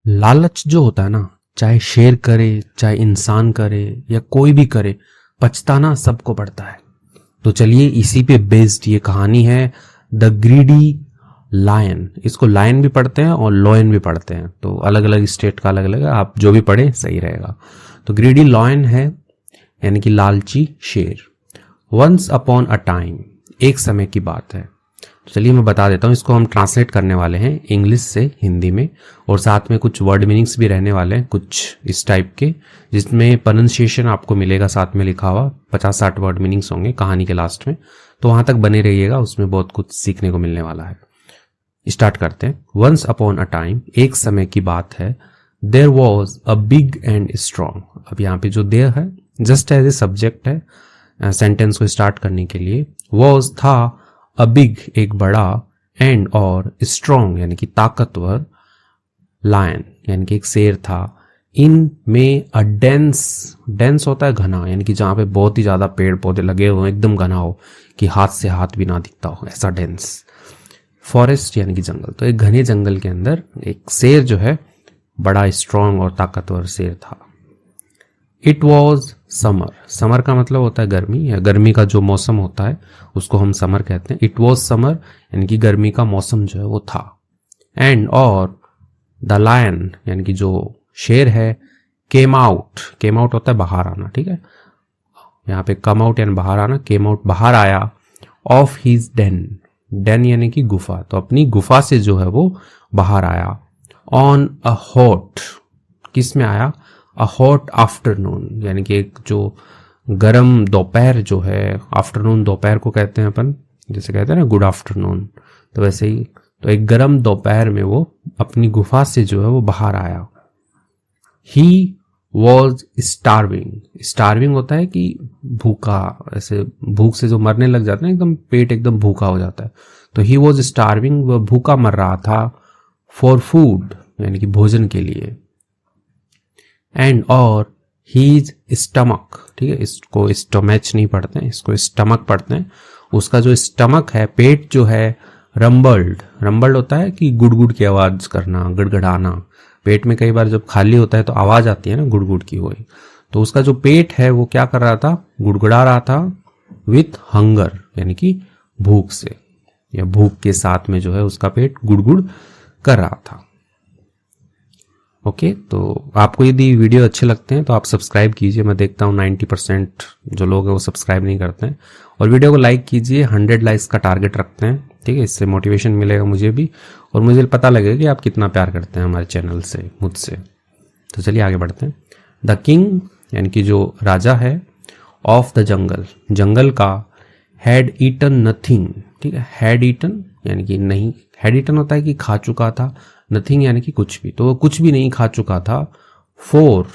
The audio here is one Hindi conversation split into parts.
लालच जो होता है ना, चाहे शेर करे चाहे इंसान करे या कोई भी करे, पछताना सबको पड़ता है। तो चलिए इसी पे बेस्ड ये कहानी है, द ग्रीडी लायन। इसको लायन भी पढ़ते हैं और लॉयन भी पढ़ते हैं, तो अलग अलग स्टेट का अलग अलग है, आप जो भी पढ़े सही रहेगा। तो ग्रीडी लायन है यानी कि लालची शेर। वंस अपॉन अ टाइम, एक समय की बात है। तो चलिए मैं बता देता हूँ, इसको हम ट्रांसलेट करने वाले हैं इंग्लिश से हिंदी में, और साथ में कुछ वर्ड मीनिंग्स भी रहने वाले हैं कुछ इस टाइप के, जिसमें प्रोनाउंसिएशन आपको मिलेगा साथ में लिखा हुआ। 50-60 वर्ड मीनिंग्स होंगे कहानी के लास्ट में, तो वहां तक बने रहिएगा, उसमें बहुत कुछ सीखने को मिलने वाला है। स्टार्ट करते हैं। वंस अपॉन अ टाइम, एक समय की बात है। There was a big and strong. अब यहाँ पे जो देयर है जस्ट एज ए सब्जेक्ट है सेंटेंस को स्टार्ट करने के लिए। वॉज था, अ बिग एक बड़ा, एंड और स्ट्रॉन्ग यानी कि ताकतवर, लायन यानी कि एक शेर था। इन में अ डेंस, डेंस होता है घना, यानी कि जहां पे बहुत ही ज्यादा पेड़ पौधे लगे हुए एकदम घना हो कि हाथ से हाथ भी ना दिखता हो, ऐसा डेंस। फॉरेस्ट यानी कि जंगल, तो एक घने जंगल के अंदर एक शेर जो है, बड़ा स्ट्रॉन्ग और ताकतवर शेर था। इट वॉज समर, समर का मतलब होता है गर्मी, या गर्मी का जो मौसम होता है उसको हम समर कहते हैं। इट वॉज समर यानी कि गर्मी का मौसम जो है वो था। एंड और द लायन यानी कि जो शेर है, केम आउट, केम आउट होता है बाहर आना, ठीक है, यहाँ पे कम आउट यानी बाहर आना, केम आउट बाहर आया, ऑफ हिज डेन, डेन यानी कि गुफा, तो अपनी गुफा से जो है वो बाहर आया। ऑन अ हॉट, किस में आया, अ हॉट आफ्टरनून यानी कि एक जो गरम दोपहर जो है, आफ्टरनून दोपहर को कहते हैं अपन, जैसे कहते हैं ना गुड आफ्टरनून, तो वैसे ही, तो एक गरम दोपहर में वो अपनी गुफा से जो है वो बाहर आया। ही वॉज स्टार्विंग, स्टार्विंग होता है कि भूखा, ऐसे भूख से जो मरने लग जाते हैं, एकदम पेट एकदम भूखा हो जाता है, तो ही वॉज स्टार्विंग, वह भूखा मर रहा था। फॉर फूड यानी कि भोजन के लिए। एंड और हीज स्टमक, ठीक है, इसको स्टोमैच नहीं पढ़ते हैं, इसको स्टमक पढ़ते हैं। उसका जो स्टमक है, पेट जो है, रंबल्ड, रंबल्ड होता है कि गुड़गुड़ की आवाज करना, गड़गड़ाना। पेट में कई बार जब खाली होता है तो आवाज आती है ना गुड़गुड़ की, हुई, तो उसका जो पेट है वो क्या कर रहा था, गुड़गुड़ा रहा था। विथ हंगर यानी कि भूख से, या भूख के साथ में जो है उसका पेट गुड़गुड़ कर रहा था। ओके, तो आपको यदि वीडियो अच्छे लगते हैं तो आप सब्सक्राइब कीजिए। मैं देखता हूँ 90% जो लोग हैं वो सब्सक्राइब नहीं करते हैं। और वीडियो को लाइक कीजिए, 100 लाइक्स का टारगेट रखते हैं, ठीक है, इससे मोटिवेशन मिलेगा मुझे भी, और मुझे पता लगेगा कि आप कितना प्यार करते हैं हमारे चैनल से, मुझसे। तो चलिए आगे बढ़ते हैं। द किंग यानी कि जो राजा है, ऑफ द जंगल, जंगल का, हैड ईटन नथिंग, ठीक है, हैड ईटन यानी कि नहीं, हैड ईटन होता है कि खा चुका था, नथिंग यानी कि कुछ भी, तो वो कुछ भी नहीं खा चुका था। For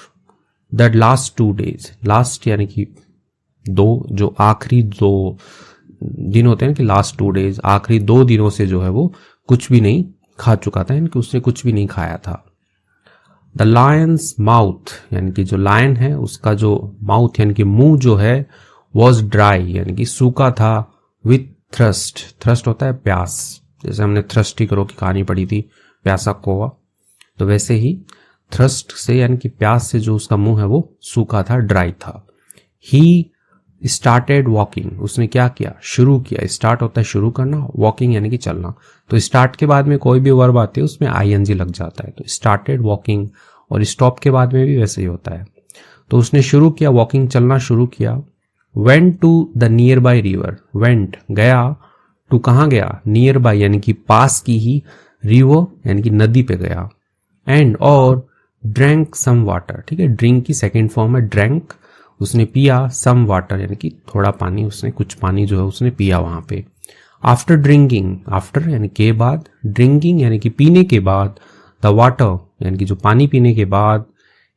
the last 2 days, last यानी कि दो, जो आखिरी 2 दिन होते हैं कि लास्ट 2 days, आखिरी 2 दिनों से जो है वो कुछ भी नहीं खा चुका था, यानी कि उसने कुछ भी नहीं खाया था। द लायंस माउथ यानी कि जो लायन है उसका जो माउथ यानी कि मुंह जो है, वॉज ड्राई यानी कि सूखा था। विथ थ्रस्ट, थ्रस्ट होता है प्यास, जैसे हमने थ्रस्टी करो की कहानी पढ़ी थी, प्यासा कौवा, तो वैसे ही थ्रस्ट से यानी कि प्यास से जो उसका मुंह है वो सूखा था, ड्राई था। ही स्टार्टेड वॉकिंग, उसने क्या किया, शुरू किया, स्टार्ट होता है शुरू करना, वॉकिंग यानी कि चलना, तो स्टार्ट के बाद में कोई भी वर्ब आती है उसमें आईएनजी लग जाता है, तो स्टार्टेड वॉकिंग, और स्टॉप के बाद में भी वैसे ही होता है। तो उसने शुरू किया वॉकिंग, चलना शुरू किया। Went to the nearby river, went गया, टू कहाँ गया, नियर बाई यानी कि पास की ही, रिवर यानी कि नदी पे गया। एंड और ड्रैंक सम वाटर, ठीक है, ड्रिंक की सेकेंड फॉर्म है ड्रैंक, उसने पिया, सम वाटर यानी कि थोड़ा पानी, उसने कुछ पानी जो है उसने पिया वहां पे। आफ्टर ड्रिंकिंग, आफ्टर यानी के बाद, ड्रिंकिंग यानी कि पीने के बाद, द वाटर यानी कि जो पानी पीने के बाद,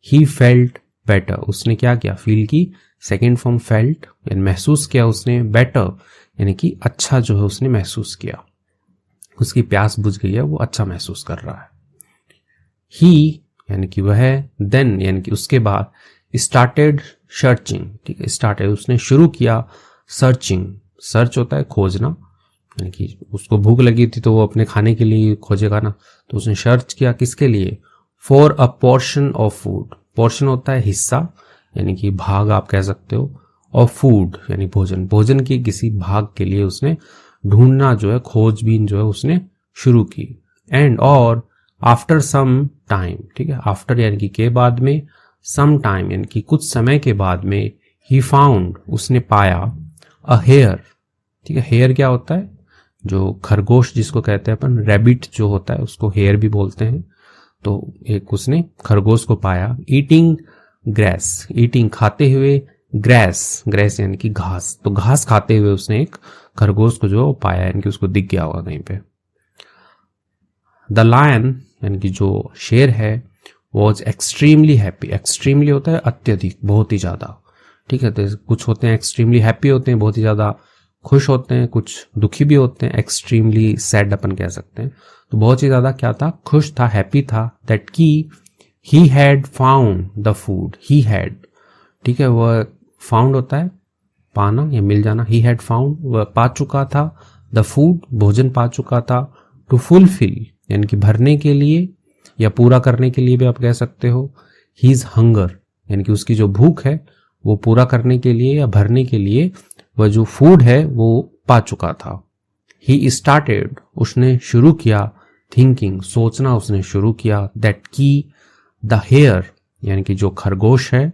ही फेल्ट बेटर, उसने क्या किया, फील की सेकेंड फॉर्म फेल्ट यानी महसूस किया उसने, बेटर यानी कि अच्छा जो है उसने महसूस किया, उसकी प्यास बुझ गई है, वो अच्छा महसूस कर रहा है। ही यानी कि वह, देन यानी कि उसके बाद, स्टार्टेड सर्चिंग, ठीक है, स्टार्टेड उसने शुरू किया, सर्चिंग, सर्च होता है खोजना, यानी कि उसको भूख लगी थी तो वो अपने खाने के लिए खोजेगा ना, तो उसने सर्च किया किसके लिए, for a portion of food. Portion होता है हिस्सा यानी कि भाग आप कह सकते हो, और फूड यानी भोजन, भोजन के किसी भाग के लिए उसने ढूंढना जो है, खोजबीन जो है उसने शुरू की। एंड और आफ्टर सम टाइम, ठीक है, आफ्टर यानी कि के बाद में, सम टाइम यानी कि कुछ समय के बाद में, ही फाउंड उसने पाया, अ हेयर, ठीक है, हेयर क्या होता है, जो खरगोश जिसको कहते हैं अपन, रैबिट जो होता है उसको हेयर भी बोलते हैं। तो एक उसने खरगोश को पाया, ईटिंग ग्रेस, ईटिंग खाते हुए, ग्रेस, ग्रेस यानी कि घास, तो घास खाते हुए उसने एक खरगोश को जो पाया, यानी कि उसको दिख गया होगा कहीं पे। द लायन यानी कि जो शेर है, वॉज एक्सट्रीमली हैप्पी, एक्सट्रीमली होता है अत्यधिक, बहुत ही ज्यादा, ठीक है, तो कुछ होते हैं एक्सट्रीमली हैप्पी होते हैं, बहुत ही ज्यादा खुश होते हैं, कुछ दुखी भी होते हैं, एक्सट्रीमली सैड अपन कह सकते हैं। तो बहुत ही ज्यादा क्या था, खुश था, हैप्पी था, दैट की he had found the food, he had, ठीक है, वह फाउंड होता है पाना या मिल जाना, ही हैड फाउंड वह पा चुका था, द फूड भोजन पा चुका था, टू फुलफिल यानी कि भरने के लिए या पूरा करने के लिए भी आप कह सकते हो, हीज हंगर यानी कि उसकी जो भूख है वो पूरा करने के लिए या भरने के लिए वह जो फूड है वो पा चुका था। ही स्टार्टेड उसने शुरू किया, थिंकिंग सोचना उसने शुरू किया, दैट की द हेयर यानी कि जो खरगोश है,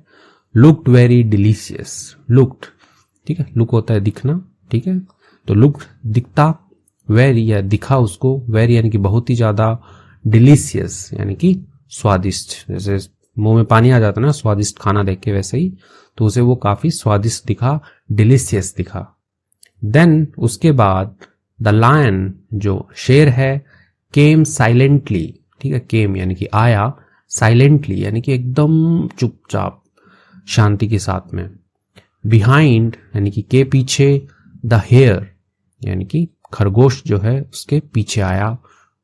लुक्ड वेरी डिलीशियस, लुक्ड, ठीक है, लुक होता है दिखना, ठीक है, तो लुक्ड दिखता, वेरी या दिखा उसको, वेरी यानी कि बहुत ही ज्यादा, डिलीशियस यानी कि स्वादिष्ट, जैसे मुंह में पानी आ जाता है ना स्वादिष्ट खाना देख के, वैसे ही तो उसे वो काफी स्वादिष्ट दिखा, डिलीशियस दिखा। देन उसके बाद द लायन जो शेर है, केम साइलेंटली, ठीक है, केम यानी कि आया, साइलेंटली यानी कि एकदम चुपचाप शांति के साथ में, बिहाइंड यानी कि के पीछे, द हेयर यानी कि खरगोश जो है उसके पीछे आया,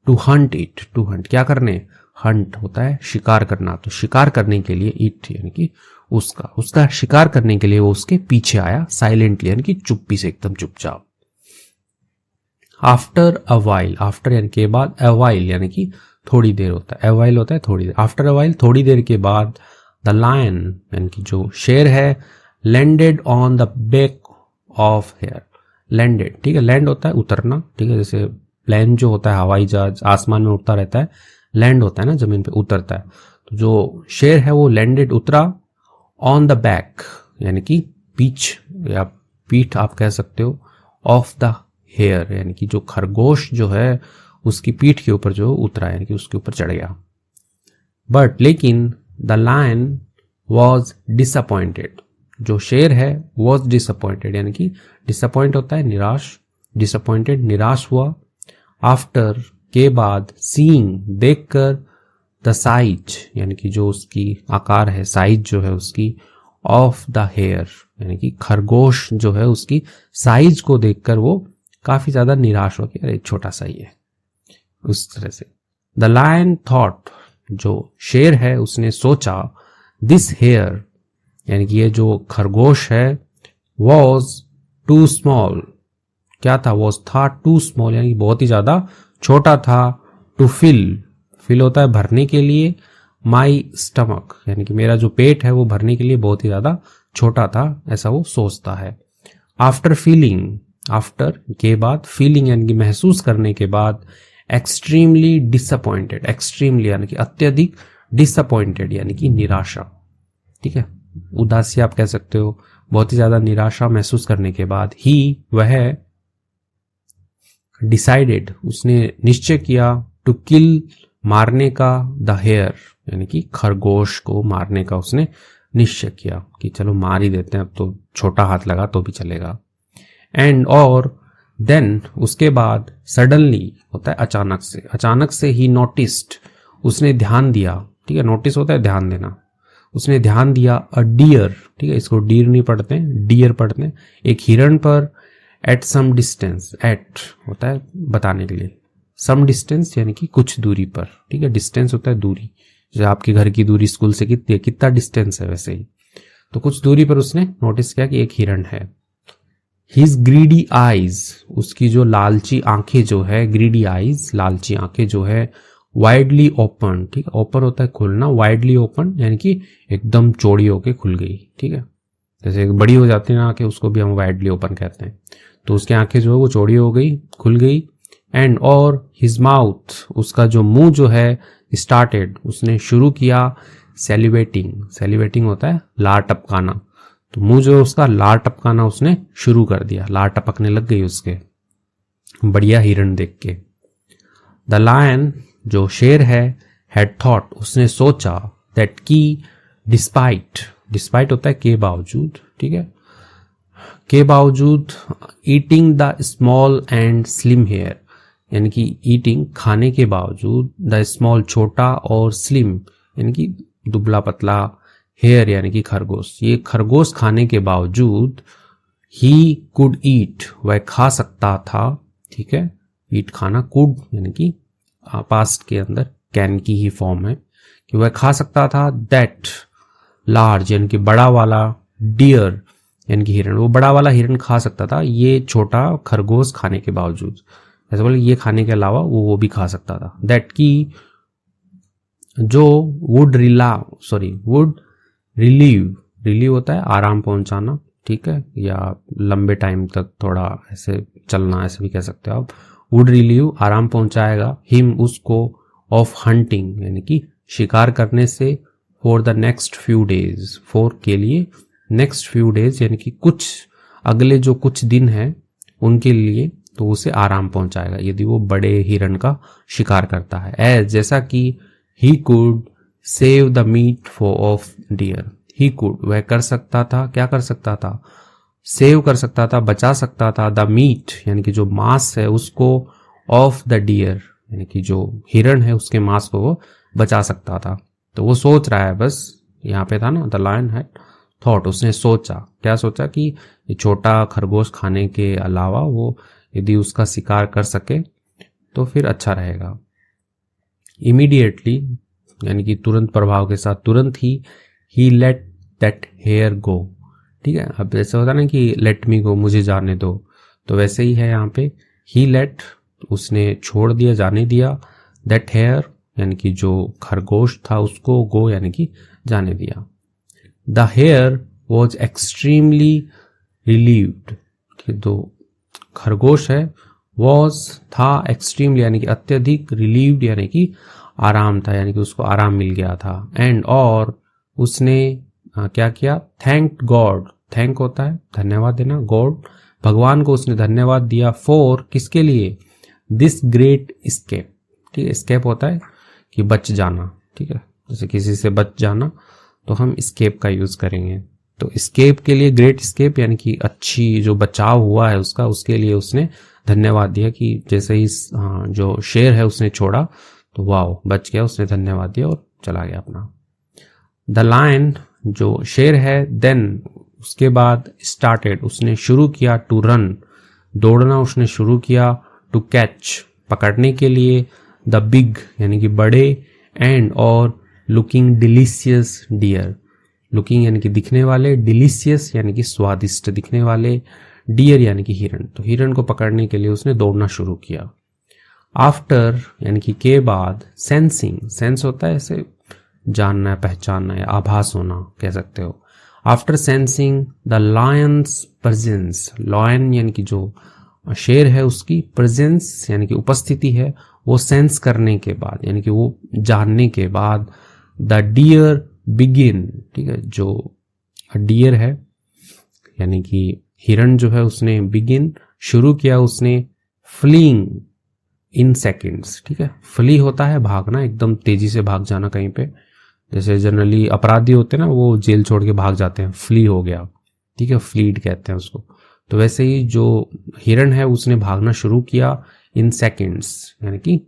to hunt it, to hunt क्या करने, हंट होता है शिकार करना, तो शिकार करने के लिए, इट यानी कि उसका शिकार करने के लिए वो उसके पीछे आया, साइलेंटली यानी कि चुप्पी से, एकदम चुपचाप। आफ्टर अ वाइल, आफ्टर यानी के बाद, अ वाइल यानी कि थोड़ी देर होता है, अ वाइल होता है थोड़ी देर, आफ्टर अ वाइल थोड़ी देर के बाद, द लायन यानी कि जो शेर है, landed on the back of hare, landed, ठीक है, लैंड होता है उतरना, ठीक है, जैसे प्लेन जो होता है हवाई जहाज आसमान में उड़ता रहता है, लैंड होता है ना जमीन पे उतरता है, तो जो शेर है वो लैंडेड उतरा, ऑन द बैक यानी कि पीछ या पीठ आप कह सकते हो, ऑफ द हेयर यानी कि जो खरगोश जो है उसकी पीठ के ऊपर जो उतरा यानी कि उसके ऊपर चढ़ गया। बट लेकिन द लायन वॉज डिसअपॉइंटेड, जो शेर है वॉज डिसअपॉइंटेड यानी कि डिसअपॉइंट होता है निराश, डिसअपॉइंटेड निराश हुआ, आफ्टर के बाद, सीइंग देखकर, द साइज यानी कि जो उसकी आकार है, साइज जो है उसकी, ऑफ द हेयर यानी कि खरगोश जो है उसकी साइज को देखकर वो काफी ज्यादा निराश हो गया, अरे छोटा सा ही है, उस तरह से। द लायन थॉट, जो शेर है उसने सोचा, दिस हेयर यानी कि ये जो खरगोश है, वॉज टू स्मॉल, क्या था, वॉज था, टू स्मॉल यानी कि बहुत ही ज्यादा छोटा था, टू फिल, फिल होता है भरने के लिए, माई स्टमक यानी कि मेरा जो पेट है वो भरने के लिए बहुत ही ज्यादा छोटा था, ऐसा वो सोचता है। आफ्टर फीलिंग, आफ्टर के बाद, फीलिंग यानी कि महसूस करने के बाद, एक्सट्रीमली डिसअपॉइंटेड, एक्सट्रीमली यानी कि अत्यधिक, डिसअपॉइंटेड यानी कि निराशा, ठीक है, उदासी आप कह सकते हो, बहुत ही ज्यादा निराशा महसूस करने के बाद, ही वह, डिसाइडेड उसने निश्चय किया, टू किल मारने का, द हेयर यानी कि खरगोश को मारने का उसने निश्चय किया कि चलो मार ही देते हैं, अब तो छोटा हाथ लगा तो भी चलेगा। एंड और देन उसके बाद, सडनली होता है अचानक से, अचानक से ही नोटिस्ड उसने ध्यान दिया, ठीक है, नोटिस होता है ध्यान देना, उसने ध्यान दिया, अ डियर, ठीक है, इसको डियर नहीं पढ़ते हैं, डियर पढ़ते हैं, एक हिरण पर, एट सम डिस्टेंस, एट होता है बताने के लिए, सम डिस्टेंस यानी कि कुछ दूरी पर, ठीक है, डिस्टेंस होता है दूरी, जो आपके घर की दूरी स्कूल से कितनी है, कितना डिस्टेंस है, वैसे ही तो कुछ दूरी पर उसने नोटिस किया कि एक हिरण है। हिज ग्रीडी आईज, उसकी जो लालची आंखें जो है, ग्रीडी आईज लालची आंखें जो है, वाइडली ओपन, ठीक है, ओपन होता है खुलना, वाइडली ओपन यानी कि एकदम चौड़ी होके खुल गई, ठीक है, जैसे बड़ी हो जाती है ना आंखें, उसको भी हम वाइडली ओपन कहते हैं। तो उसकी आंखें जो है वो चौड़ी हो गई, खुल गई। एंड और हिज माउथ, उसका जो मुंह जो है, स्टार्टेड, उसने शुरू किया, सेलिवेटिंग, सेलिवेटिंग होता है लार टपकाना, तो मुंह जो है उसका लार टपकाना उसने शुरू कर दिया, लार टपकने लग गई उसके बढ़िया हिरण देख के। द लायन, जो शेर है, हैड थॉट, उसने सोचा, दैट की डिस्पाइट, डिस्पाइट होता है के बावजूद, ठीक है, के बावजूद, eating the small and slim hare, यानी कि ईटिंग खाने के बावजूद, द स्मॉल छोटा और स्लिम यानी कि दुबला पतला, हेयर यानी कि खरगोश, ये खरगोश खाने के बावजूद, ही कुड ईट, वह खा सकता था, ठीक है, ईट खाना, कुड यानी कि पास्ट के अंदर कैन की ही फॉर्म है कि वह खा सकता था, दैट लार्ज यानी कि बड़ा वाला, डियर यानी कि हिरण, वो बड़ा वाला हिरण खा सकता था ये छोटा खरगोश खाने के बावजूद, ऐसे बोले ये खाने के अलावा वो भी खा सकता था। दैट की जो वुड रिलीव, रिलीव होता है आराम पहुंचाना, ठीक है, या लंबे टाइम तक थोड़ा ऐसे चलना, ऐसे भी कह सकते हो आप, वुड रिलीव आराम पहुंचाएगा, हिम उसको, ऑफ हंटिंग यानी कि शिकार करने से, for the next few days, for के लिए, नेक्स्ट फ्यू डेज यानी कि कुछ अगले जो कुछ दिन है उनके लिए, तो उसे आराम पहुंचाएगा यदि वो बड़े हिरण का शिकार करता है। एज जैसा कि he could save the meat for of deer, he could वह कर सकता था, क्या कर सकता था, सेव कर सकता था, बचा सकता था, द मीट यानी कि जो मांस है उसको, ऑफ द डियर यानी कि जो हिरण है उसके मांस को वो बचा सकता था। तो वो सोच रहा है, बस यहाँ पे था ना, द लायन हैड थॉट, उसने सोचा, क्या सोचा कि ये छोटा खरगोश खाने के अलावा वो यदि उसका शिकार कर सके तो फिर अच्छा रहेगा। इमीडिएटली यानी कि तुरंत प्रभाव के साथ, तुरंत ही लेट दैट हेयर गो, ठीक है, अब जैसे होता ना कि लेट मी गो, मुझे जाने दो, तो वैसे ही है यहाँ पे, ही लेट उसने छोड़ दिया, जाने दिया, दैट हेयर यानी कि जो खरगोश था उसको, गो यानी कि जाने दिया। The hare was extremely relieved, तो खरगोश है, वॉज था, एक्सट्रीमली यानी कि अत्यधिक, रिलीव्ड यानी कि आराम था, यानी कि उसको आराम मिल गया था। एंड और उसने क्या किया, थैंक गॉड, थैंक होता है धन्यवाद देना, गॉड भगवान को उसने धन्यवाद दिया, फॉर किसके लिए, दिस ग्रेट स्केप, ठीक है, स्केप होता है कि बच जाना, ठीक है, जैसे किसी से बच जाना तो हम स्केप का यूज करेंगे, तो स्केप के लिए, ग्रेट स्केप यानी कि अच्छी जो बचाव हुआ है उसका, उसके लिए उसने धन्यवाद दिया कि जैसे ही जो शेर है उसने छोड़ा तो वाओ बच गया, उसने धन्यवाद दिया और चला गया अपना। द लायन जो शेर है, देन उसके बाद, स्टार्टेड उसने शुरू किया, टू रन दौड़ना उसने शुरू किया, टू कैच पकड़ने के लिए, द बिग यानी कि बड़े, एंड और लुकिंग डिलीशियस डियर, लुकिंग यानी कि दिखने वाले, डिलीशियस यानी कि स्वादिष्ट दिखने वाले, डियर यानी कि हिरण, तो हिरण को पकड़ने के लिए उसने दौड़ना शुरू किया। आफ्टर यानी कि के बाद, सेंसिंग, सेंस होता है ऐसे जानना, पहचानना या आभास होना कह सकते हो। After sensing the lion's presence, lion यानी कि जो शेर है उसकी प्रेजेंस यानी कि उपस्थिति है, वो सेंस करने के बाद यानी कि वो जानने के बाद, द डियर बिगिन, ठीक है, जो डियर है यानी कि हिरण जो है उसने बिगिन शुरू किया, उसने फ्लीइंग इन सेकेंड्स, ठीक है, फ्ली होता है भागना, एकदम तेजी से भाग जाना कहीं पे, जैसे जनरली अपराधी होते हैं ना वो जेल छोड़ के भाग जाते हैं, फ्ली हो गया, ठीक है, फ्लीड कहते हैं उसको, तो वैसे ही जो हिरण है उसने भागना शुरू किया, इन सेकेंड्स यानी कि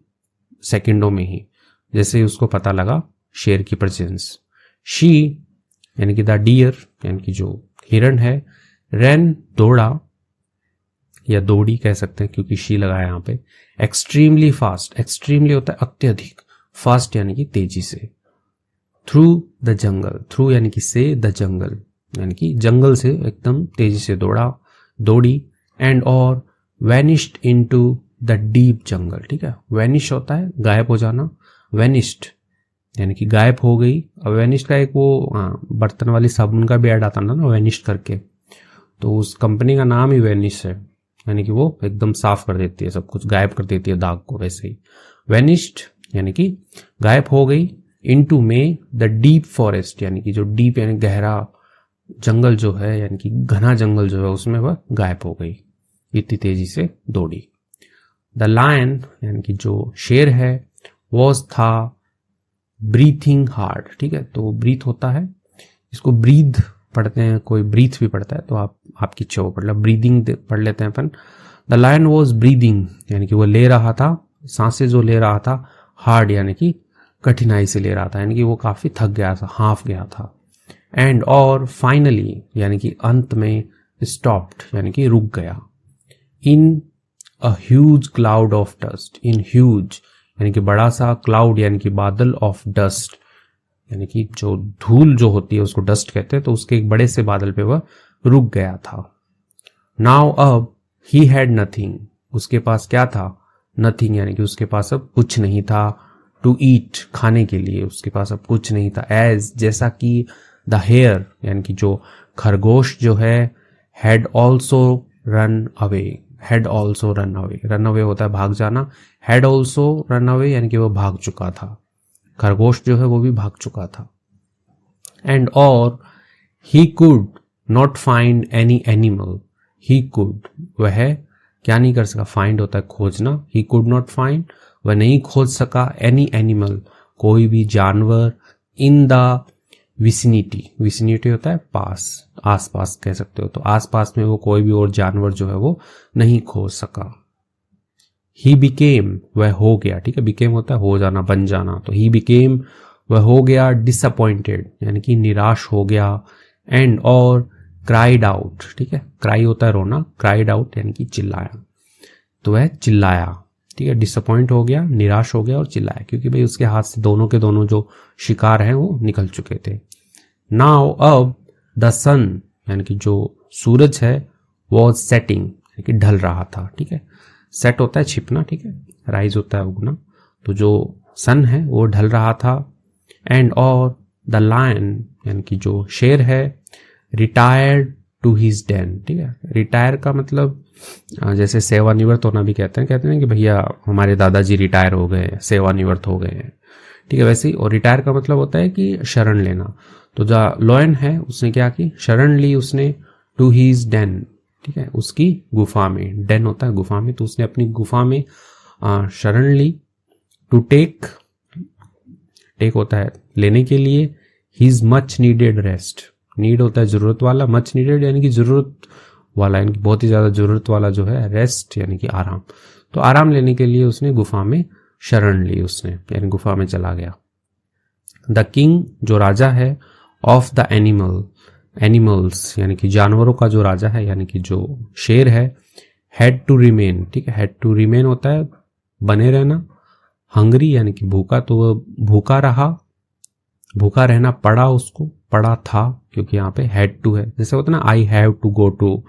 सेकेंडों में ही, जैसे ही उसको पता लगा शेर की प्रेजेंस। शी यानी कि द डियर यानी कि जो हिरण है, रैन दौड़ा या दौड़ी कह सकते हैं क्योंकि शी लगा है यहाँ पे, एक्सट्रीमली फास्ट, एक्सट्रीमली होता है अत्यधिक, फास्ट यानी कि तेजी से, थ्रू द जंगल, थ्रू यानी कि से, द जंगल यानी कि जंगल से एकदम तेजी से दौड़ी, एंड और वैनिश्ड इनटू द डीप जंगल, ठीक है, वैनिश होता है गायब हो जाना, वेनिस्ड यानी कि गायब हो गई। अब वेनिस्ड का एक वो बर्तन वाली साबुन का भी ऐड आता ना वेनिस्ड करके, तो उस कंपनी का नाम ही वेनिश है, यानी कि वो एकदम साफ कर देती है, सब कुछ गायब कर देती है दाग को। वैसे ही वेनिस्ड यानी कि गायब हो गई। इनटू में द डीप फॉरेस्ट यानी कि जो डीप यानी गहरा जंगल जो है, यानी कि घना जंगल जो है, उसमें वह गायब हो गई, इतनी तेजी से दौड़ी। द लायन यानी कि जो शेर है, वॉज था ब्रीथिंग हार्ड। ठीक है, तो ब्रीथ होता है, इसको ब्रीथ पढ़ते हैं, कोई ब्रीथ भी पढ़ता है, तो आपकी इच्छा हो पढ़ लो, ब्रीदिंग पढ़ लेते हैं अपन। द लायन वॉज ब्रीदिंग यानी कि वो ले रहा था, सांसें जो ले रहा था, हार्ड यानी कि कठिनाई से ले रहा था, यानी कि वो काफी थक गया था, हाफ गया था। एंड और फाइनली यानी कि अंत में, स्टॉप्ड यानी कि रुक गया। In a huge cloud of dust, in huge यानी कि बड़ा सा, क्लाउड यानी कि बादल, ऑफ डस्ट यानी कि जो धूल जो होती है उसको डस्ट कहते हैं, तो उसके एक बड़े से बादल पे वह रुक गया था। नाउ अब ही हैड नथिंग, उसके पास क्या था, नथिंग यानी कि उसके पास अब कुछ नहीं था। टू ईट खाने के लिए उसके पास अब कुछ नहीं था। एज जैसा कि द हेयर यानी कि जो खरगोश जो है, had also run away, had also run away, run away होता है भाग जाना, हैड ऑल्सो रन अवे यानी कि वो भाग चुका था, खरगोश जो है वो भी भाग चुका था। एंड और he could not find any animal, he could वह क्या नहीं कर सका, फाइंड होता है खोजना, ही कुड नॉट फाइंड वह नहीं खोज सका, एनी एनिमल कोई भी जानवर, इन द विसिनिटी, विसिनिटी होता है पास, आस पास कह सकते हो, तो आस पास में वो कोई भी और जानवर जो है वो नहीं खोज सका। ही बिकेम वह हो गया, ठीक है, बिकेम होता है हो जाना, बन जाना, तो ही बिकेम वह हो गया, डिसअपॉइंटेड यानी कि निराश हो गया। एंड और क्राइड आउट, ठीक है, क्राई होता है रोना, क्राइड आउट यानी कि चिल्लाया, तो वह चिल्लाया। ठीक है, डिसअपॉइंट हो गया, निराश हो गया और चिल्लाया, क्योंकि भाई उसके हाथ से दोनों के दोनों जो शिकार हैं वो निकल चुके थे। नाउ अब द सन यानी कि जो सूरज है, वॉज सेटिंग यानी कि ढल रहा था। ठीक है, सेट होता है छिपना, ठीक है, राइज होता है उगना, तो जो सन है वो ढल रहा था। एंड और द लायन यानी कि जो शेर है, रिटायर्ड टू हिज डेन। ठीक है, रिटायर का मतलब जैसे सेवानिवृत्त होना भी कहते हैं कि भैया हमारे दादाजी रिटायर हो गए, सेवानिवृत्त हो गए हैं। ठीक है, वैसे ही, और रिटायर का मतलब होता है कि शरण लेना, तो द लॉयन है उसने क्या की, शरण ली उसने, टू हिज डेन, ठीक है, उसकी गुफा में, डेन होता है गुफा में, तो उसने अपनी गुफा में शरण ली। टू टेक, टेक होता है लेने के लिए, his much needed rest, need होता है जरूरत वाला, मच नीडेड यानी कि जरूरत वाला, यानी कि बहुत ही ज्यादा जरूरत वाला जो है, रेस्ट यानी कि आराम, तो आराम लेने के लिए उसने गुफा में शरण ली, उसने यानी गुफा में चला गया। द किंग जो राजा है, ऑफ द एनिमल्स यानी कि जानवरों का जो राजा है, यानी कि जो शेर है, हैड टू रिमेन, ठीक है, हैड टू रिमेन होता है बने रहना, हंग्री यानी कि भूखा, तो वह भूखा रहा, भूखा रहना पड़ा उसको, पड़ा था क्योंकि यहाँ पे हैड टू है, जैसे होता है ना I have to go to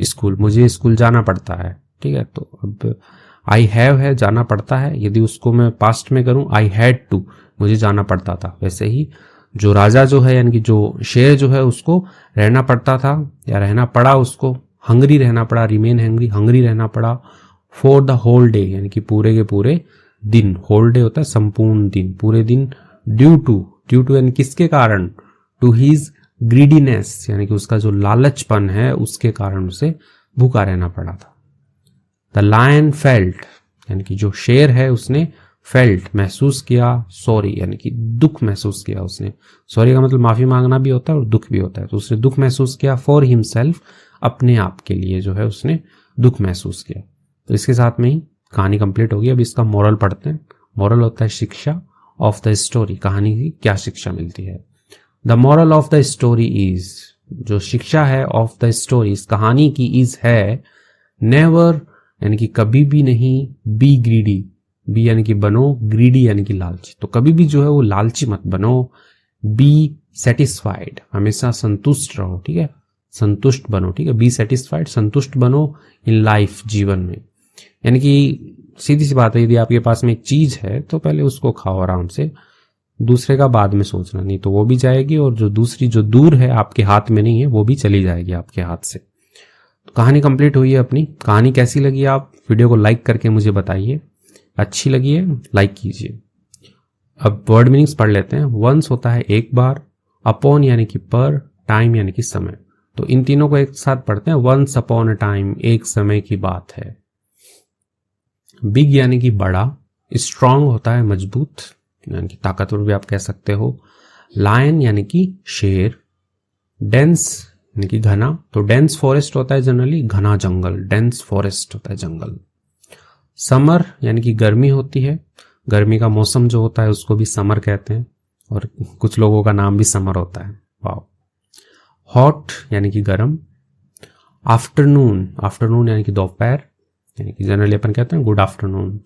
school, मुझे स्कूल जाना पड़ता है। ठीक है, तो अब आई हैव है जाना पड़ता है, यदि उसको मैं पास्ट में करूं आई हैड टू, मुझे जाना पड़ता था, वैसे ही जो राजा जो है यानी कि जो शेर जो है उसको रहना पड़ता था या रहना पड़ा उसको, हंग्री रहना पड़ा, रिमेन हंग्री, हंग्री रहना पड़ा, फॉर द होल डे यानी कि पूरे के पूरे दिन, होल डे होता है संपूर्ण दिन, पूरे दिन, ड्यू टू यानी किसके कारण, टू हिज ग्रीडीनेस यानी कि उसका जो लालचपन है उसके कारण उसे भूखा रहना पड़ा था। द लायन फेल्ट यानी कि जो शेर है उसने फेल्ट महसूस किया, सॉरी यानी कि दुख महसूस किया उसने, सॉरी का मतलब माफी मांगना भी होता है और दुख भी होता है, तो उसने दुख महसूस किया, फॉर हिमसेल्फ अपने आप के लिए जो है उसने दुख महसूस किया। तो इसके साथ में ही कहानी कंप्लीट होगी। अब इसका मॉरल पढ़ते हैं। मॉरल होता है शिक्षा, ऑफ द स्टोरी कहानी की क्या शिक्षा मिलती है। The moral of the story is, जो शिक्षा है ऑफ द स्टोरी इस कहानी की, इज है, नेवर यानी कि कभी भी नहीं, बी ग्रीडी, बी यानी कि बनो, ग्रीडी यानी कि लालची, तो कभी भी जो है वो लालची मत बनो, बी सेटिस्फाइड हमेशा संतुष्ट रहो, ठीक है, संतुष्ट बनो, ठीक है, बी सेटिस्फाइड संतुष्ट बनो, इन लाइफ जीवन में, यानी कि सीधी सी बात है, यदि आपके पास में एक चीज है तो पहले उसको खाओ आराम से, दूसरे का बाद में सोचना, नहीं तो वो भी जाएगी और जो दूसरी जो दूर है आपके हाथ में नहीं है वो भी चली जाएगी आपके हाथ से। तो कहानी कंप्लीट हुई है अपनी। कहानी कैसी लगी, आप वीडियो को लाइक करके मुझे बताइए, अच्छी लगी है लाइक कीजिए। अब वर्ड मीनिंग्स पढ़ लेते हैं। वंस होता है एक बार, अपॉन यानी कि पर, टाइम यानी कि समय। तो इन तीनों को एक साथ पढ़ते हैं। वंस अपॉन अ टाइम, एक समय की बात है। बिग यानी कि बड़ा, स्ट्रांग होता है मजबूत यानी कि ताकतवर भी आप कह सकते हो। लायन यानी कि शेर। डेंस यानी कि घना, तो डेंस फॉरेस्ट होता है जनरली घना जंगल, डेंस फॉरेस्ट होता है जंगल। समर यानी कि गर्मी होती है, गर्मी का मौसम जो होता है उसको भी समर कहते हैं, और कुछ लोगों का नाम भी समर होता है। वाह। हॉट यानी कि गर्म। आफ्टरनून, आफ्टरनून यानी कि दोपहर, यानी कि जनरली अपन कहते हैं गुड आफ्टरनून,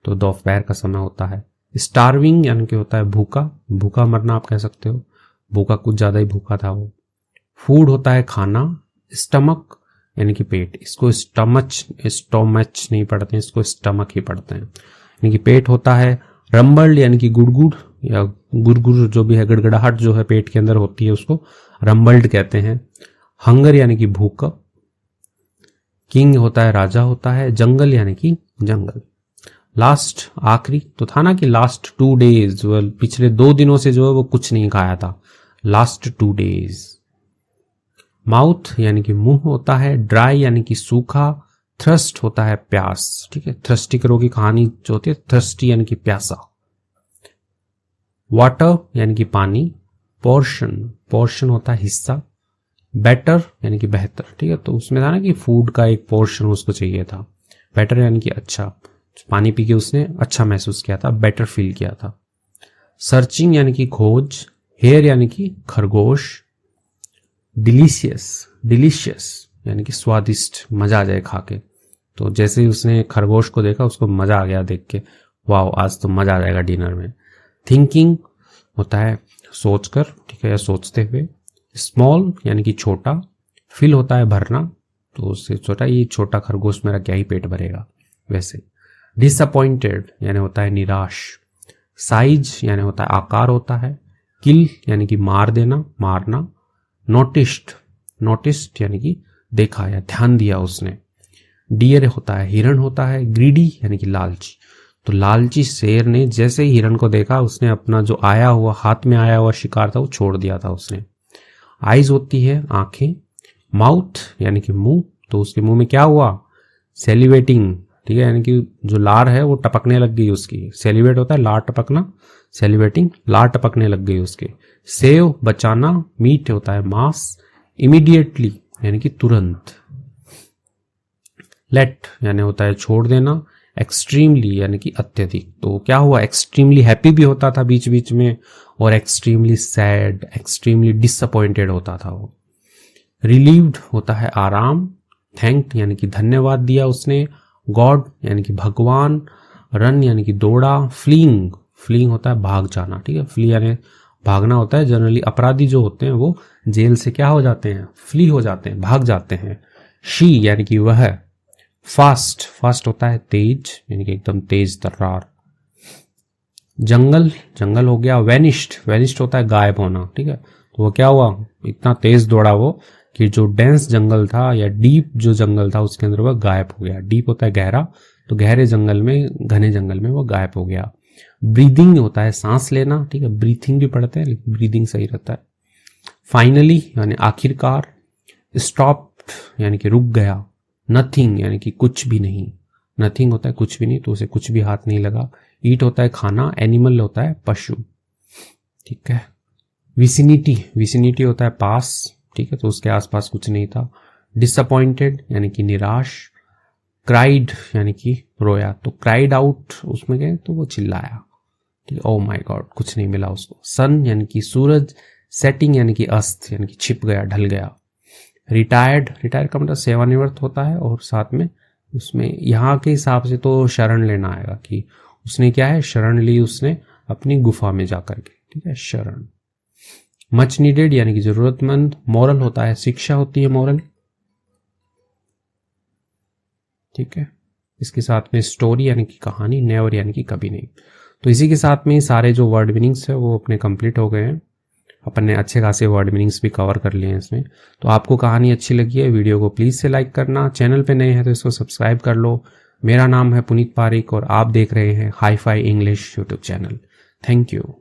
तो दोपहर का समय होता है। स्टार्विंग यानी कि होता है भूखा, भूखा मरना आप कह सकते हो, भूखा कुछ ज्यादा ही भूखा था वो। फूड होता है खाना। स्टमक यानी कि पेट, इसको स्टोमच नहीं पढ़ते हैं, इसको स्टमक ही पढ़ते हैं, यानी कि पेट होता है। रंबल्ड यानी कि गुड़गुड़ या गुरगुर जो भी है, गड़गड़ाहट जो है पेट के अंदर होती है उसको रंबल्ड कहते हैं। हंगर यानी कि भूख। किंग होता है राजा होता है। जंगल यानी कि जंगल। लास्ट आखिरी, तो था ना कि लास्ट 2 days, पिछले 2 दिनों से जो है वो कुछ नहीं खाया था, लास्ट 2 days। माउथ यानी कि मुंह होता है। ड्राई यानी कि सूखा। थ्रस्ट होता है प्यास, ठीक है, थ्रस्टी करो की कहानी जो होती है, थ्रस्टी यानी कि प्यासा। वाटर यानी कि पानी। पोर्शन, पोर्शन होता है हिस्सा। बेटर यानी कि बेहतर, ठीक है, तो उसमें था ना कि फूड का एक पोर्शन उसको चाहिए था। बेटर यानी कि अच्छा, पानी पी के उसने अच्छा महसूस किया था, बेटर फील किया था। सर्चिंग यानी कि खोज। हेयर यानी कि खरगोश। डिलीशियस, डिलीशियस यानी कि स्वादिष्ट, मजा आ जाए खा के, तो जैसे ही उसने खरगोश को देखा उसको मजा आ गया देख के, वाह आज तो मजा आ जाएगा डिनर में। थिंकिंग होता है सोचकर, ठीक है, या सोचते हुए। स्मॉल यानी कि छोटा। फिल होता है भरना, तो उससे छोटा, ये छोटा खरगोश मेरा क्या ही पेट भरेगा वैसे। डिसअपॉइंटेड यानी होता है निराश। साइज यानी होता है आकार होता है। किल यानी कि मार देना, मारना। नोटिस्ड, नोटिस्ड यानी कि देखा या ध्यान दिया उसने। डियर होता है हिरण होता है। ग्रीडी यानी कि लालची, तो लालची शेर ने जैसे ही हिरण को देखा उसने अपना जो आया हुआ हाथ में आया हुआ शिकार था वो छोड़ दिया था उसने। आइज होती है आंखें। माउथ यानी कि मुंह, तो उसके मुंह में क्या हुआ, सेलिवेटिंग, ठीक है, यानी कि जो लार है वो टपकने लग गई उसकी। सेलिवेट होता है लार टपकना, सेलिवेटिंग, लार टपकने लग गई उसके। सेव बचाना। मीट होता है मांस। इमीडिएटली यानी कि तुरंत। लेट यानी होता है छोड़ देना। एक्सट्रीमली यानी कि अत्यधिक, तो क्या हुआ, एक्सट्रीमली हैप्पी भी होता था बीच बीच में, और एक्सट्रीमली सैड, एक्सट्रीमली डिसअपॉइंटेड होता था वो। रिलीव्ड होता है आराम। थैंक्ड यानी कि धन्यवाद दिया उसने। गॉड यानी कि भगवान। रन यानी कि दौड़ा। फ्लीइंग, फ्लीइंग होता है भाग जाना, ठीक है, फ्ली यानी भागना होता है। जनरली अपराधी जो होते हैं वो जेल से क्या हो जाते हैं, फ्ली हो जाते हैं, भाग जाते हैं। शी यानी कि वह। फास्ट, फास्ट होता है तेज, यानी कि एकदम तेज तर्रार। जंगल, जंगल हो गया। वेनिश्ड, वेनिश्ड होता है गायब होना, ठीक है, तो वो क्या हुआ, इतना तेज दौड़ा वो कि जो डेंस जंगल था या डीप जो जंगल था उसके अंदर वह गायब हो गया। डीप होता है गहरा, तो गहरे जंगल में, घने जंगल में वो गायब हो गया। ब्रीदिंग होता है सांस लेना, ठीक है, ब्रीथिंग भी पढ़ते हैं लेकिन ब्रीदिंग सही रहता है। फाइनली यानी आखिरकार। स्टॉप यानी कि रुक गया। नथिंग यानी कि कुछ भी नहीं, नथिंग होता है कुछ भी नहीं, तो उसे कुछ भी हाथ नहीं लगा। ईट होता है खाना। एनिमल होता है पशु, ठीक है। विसिनिटी, विसिनिटी होता है पास, ठीक है, तो उसके आसपास कुछ नहीं था। डिसअपॉइंटेड यानी कि निराश। क्राइड यानी कि रोया, तो क्राइड आउट उसमें गए तो वो चिल्लाया, ठीक है, ओ माय गॉड, कुछ नहीं मिला उसको। सन यानी कि सूरज। सेटिंग यानी कि अस्त, यानी कि छिप गया, ढल गया। रिटायर्ड, रिटायर का मतलब सेवानिवृत्त होता है, और साथ में उसमें यहाँ के हिसाब से तो शरण लेना आएगा कि उसने क्या है, शरण ली उसने अपनी गुफा में जाकर के, ठीक है, शरण। मच नीडेड यानी कि जरूरतमंद। मॉरल होता है शिक्षा होती है मॉरल, ठीक है। इसके साथ में स्टोरी यानी कि कहानी, नेवर यानी कि कभी नहीं। तो इसी के साथ में सारे जो वर्ड मीनिंग्स है वो अपने कंप्लीट हो गए हैं। अपन ने अच्छे खासे वर्ड मीनिंग्स भी कवर कर लिए हैं इसमें। तो आपको कहानी अच्छी लगी है, वीडियो को प्लीज़ से लाइक करना, चैनल पे नए हैं तो इसको सब्सक्राइब कर लो। मेरा नाम है पुनीत पारिक और आप देख रहे हैं hi fi English YouTube channel. Thank you.